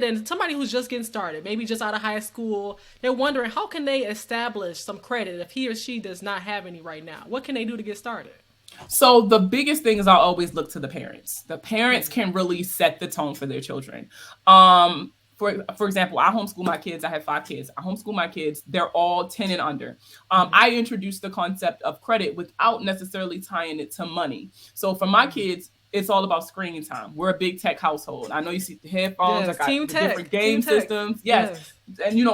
and somebody who's just getting started, maybe just out of high school, they're wondering how can they establish some credit if he or she does not have any right now? What can they do to get started? So the biggest thing is I'll always look to the parents. The parents can really set the tone for their children. For example, I homeschool my kids. I have 5 kids. I homeschool my kids. They're all 10 and under. I introduced the concept of credit without necessarily tying it to money. So for my kids, it's all about screen time. We're a big tech household. I know you see the headphones. I Yes, got team the tech, different game team tech. systems. Yes. Yes. And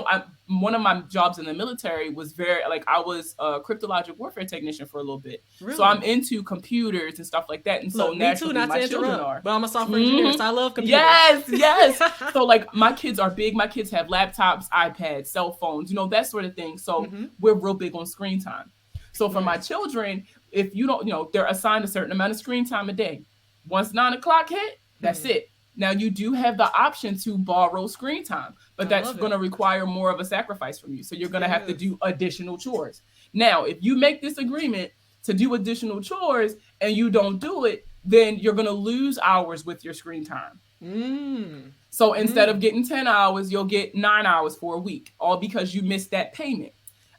one of my jobs in the military was very like I was a cryptologic warfare technician for a little bit. So I'm Really? into computers and stuff like that. And so Look, me too, naturally not my to children interrupt, are. but I'm a software engineer, Mhm. so I love computers. Yes, yes. So like my kids are big. My kids have laptops, iPads, cell phones, that sort of thing. So we're real big on screen time. So for my Nice. children, if you don't, they're assigned a certain amount of screen time a day. Once 9 o'clock hit, that's it. Now you do have the option to borrow screen time, but I that's love going it. to require more of a sacrifice from you. So you're going to have to Yes. do additional chores. Now, if you make this agreement to do additional chores and you don't do it, then you're going to lose hours with your screen time. Mm. So instead of getting 10 hours, you'll get 9 hours for a week, all because you missed that payment.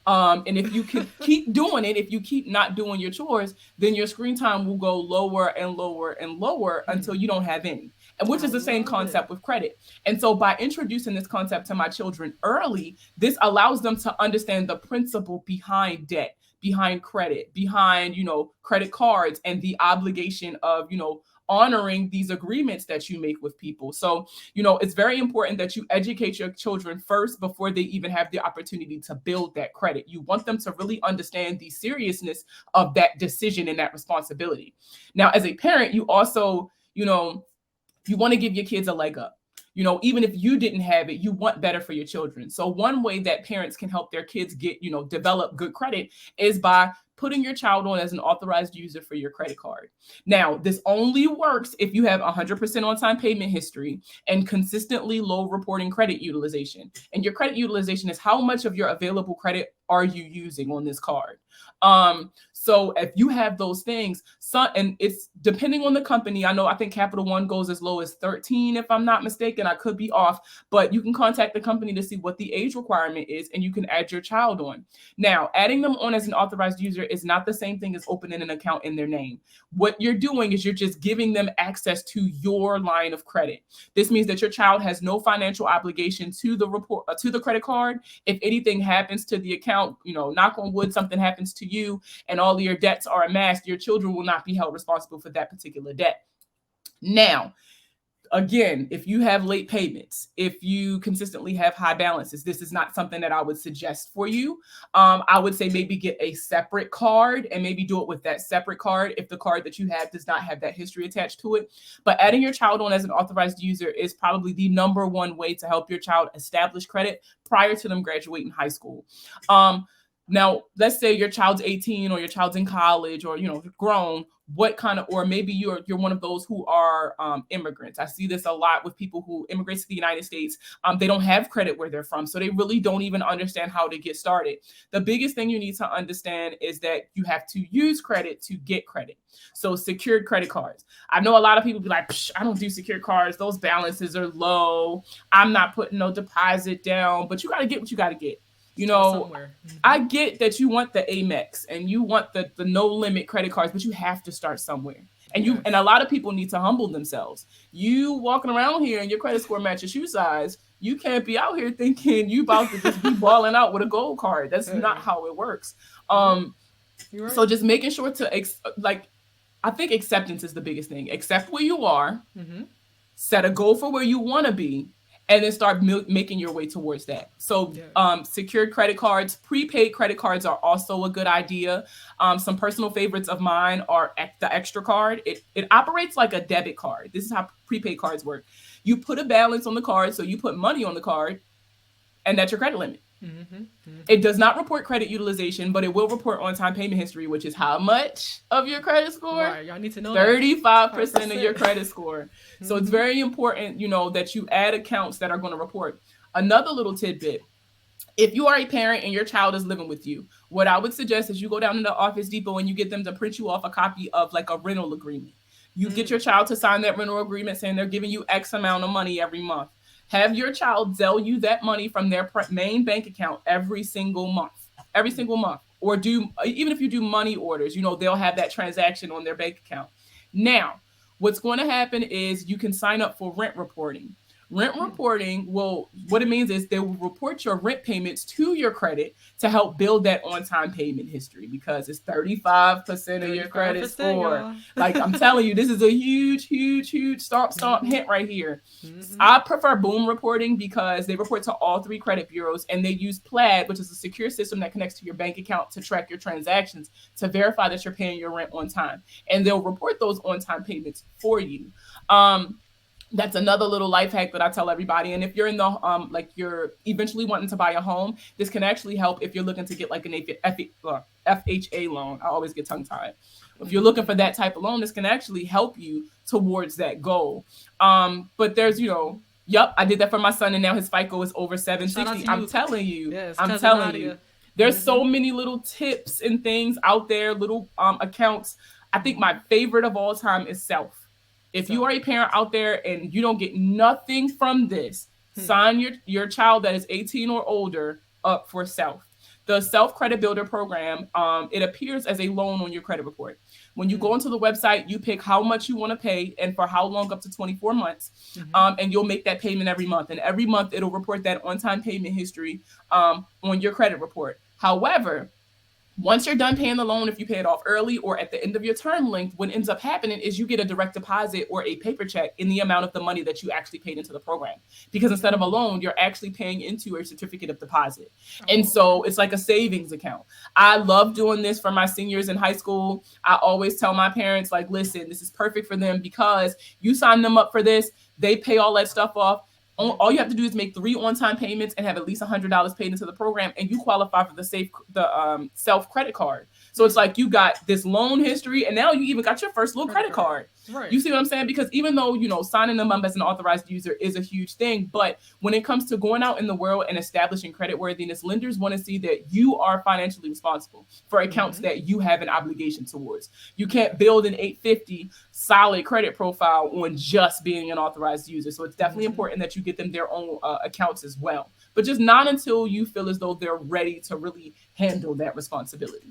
And if you can keep doing it, if you keep not doing your chores, then your screen time will go lower and lower and lower until you don't have any. And which I is the same love it. concept with credit. And so by introducing this concept to my children early, this allows them to understand the principle behind debt, behind credit, behind, credit cards and the obligation of, honoring these agreements that you make with people. So, it's very important that you educate your children first before they even have the opportunity to build that credit. You want them to really understand the seriousness of that decision and that responsibility. Now, as a parent, you also, you want to give your kids a leg up. Even if you didn't have it, you want better for your children. So one way that parents can help their kids get, develop good credit is by putting your child on as an authorized user for your credit card. Now, this only works if you have 100% on-time payment history and consistently low reporting credit utilization. And your credit utilization is how much of your available credit are you using on this card. So if you have those things, and it's depending on the company. I think Capital One goes as low as 13, if I'm not mistaken. I could be off, but you can contact the company to see what the age requirement is, and you can add your child on. Now, adding them on as an authorized user is not the same thing as opening an account in their name. What you're doing is you're just giving them access to your line of credit. This means that your child has no financial obligation to the credit card. If anything happens to the account, knock on wood, something happens to you and all of your debts are amassed, your children will not be held responsible for that particular debt. Now, again, if you have late payments, if you consistently have high balances, this is not something that I would suggest for you. I would say maybe get a separate card and maybe do it with that separate card if the card that you have does not have that history attached to it. But adding your child on as an authorized user is probably the number one way to help your child establish credit prior to them graduating high school. Now, let's say your child's 18 or your child's in college or, grown. What kind of, or maybe you're one of those who are immigrants. I see this a lot with people who immigrate to the United States. They don't have credit where they're from, so they really don't even understand how to get started. The biggest thing you need to understand is that you have to use credit to get credit. So secured credit cards. I know a lot of people be like, I don't do secured cards. Those balances are low. I'm not putting no deposit down, but you got to get what you got to get. Start somewhere. I get that you want the Amex and you want the no limit credit cards, but you have to start somewhere. And Yes. a lot of people need to humble themselves. You walking around here and your credit score match your shoe size, you can't be out here thinking you about to just be balling out with a gold card. That's not how it works. You're right. So just making sure to I think acceptance is the biggest thing. Accept where you are, set a goal for where you want to be, and then start making your way towards that. So secured credit cards, prepaid credit cards are also a good idea. Some personal favorites of mine are the Extra card. It operates like a debit card. This is how prepaid cards work. You put a balance on the card, so you put money on the card, and that's your credit limit. It does not report credit utilization, but it will report on-time payment history, which is how much of your credit score? Right. Y'all need to know 35% of your 5%. credit score. So it's very important, that you add accounts that are going to report. Another little tidbit. If you are a parent and your child is living with you, what I would suggest is you go down to the Office Depot and you get them to print you off a copy of like a rental agreement. You get your child to sign that rental agreement saying they're giving you X amount of money every month. Have your child Zelle you that money from their main bank account every single month, or do, even if you do money orders, they'll have that transaction on their bank account. Now, what's going to happen is you can sign up for rent reporting. Rent reporting what it means is they will report your rent payments to your credit to help build that on-time payment history, because it's 35% of your credit score. Like, I'm telling you, this is a huge, huge, huge stomp hint right here. I prefer Boom reporting because they report to all 3 credit bureaus, and they use Plaid, which is a secure system that connects to your bank account to track your transactions to verify that you're paying your rent on time. And they'll report those on-time payments for you. That's another little life hack that I tell everybody. And if you're in the like you're eventually wanting to buy a home, this can actually help if you're looking to get like an FHA loan. I always get tongue tied. If you're looking for that type of loan, this can actually help you towards that goal. But there's, I did that for my son, and now his FICO is over 760. I'm telling you, yes, I'm telling you. There's so many little tips and things out there, little accounts. I think my favorite of all time is Self. If you are a parent out there and you don't get nothing from this, sign your child that is 18 or older up for Self. The Self Credit Builder program, it appears as a loan on your credit report. When you go into the website, you pick how much you want to pay and for how long, up to 24 months, and you'll make that payment every month. And every month, it'll report that on-time payment history on your credit report. However, once you're done paying the loan, if you pay it off early or at the end of your term length, what ends up happening is you get a direct deposit or a paper check in the amount of the money that you actually paid into the program. Because instead of a loan, you're actually paying into a certificate of deposit. And so it's like a savings account. I love doing this for my seniors in high school. I always tell my parents, like, listen, this is perfect for them because you sign them up for this. They pay all that stuff off. All you have to do is make 3 on-time payments and have at least $100 paid into the program, and you qualify for the Self credit card. So it's like you got this loan history, and now you even got your first little credit card. Right. You see what I'm saying? Because even though, signing them up as an authorized user is a huge thing, but when it comes to going out in the world and establishing creditworthiness, lenders want to see that you are financially responsible for accounts that you have an obligation towards. You can't build an 850 solid credit profile on just being an authorized user. So it's definitely important that you get them their own accounts as well. But just not until you feel as though they're ready to really handle that responsibility.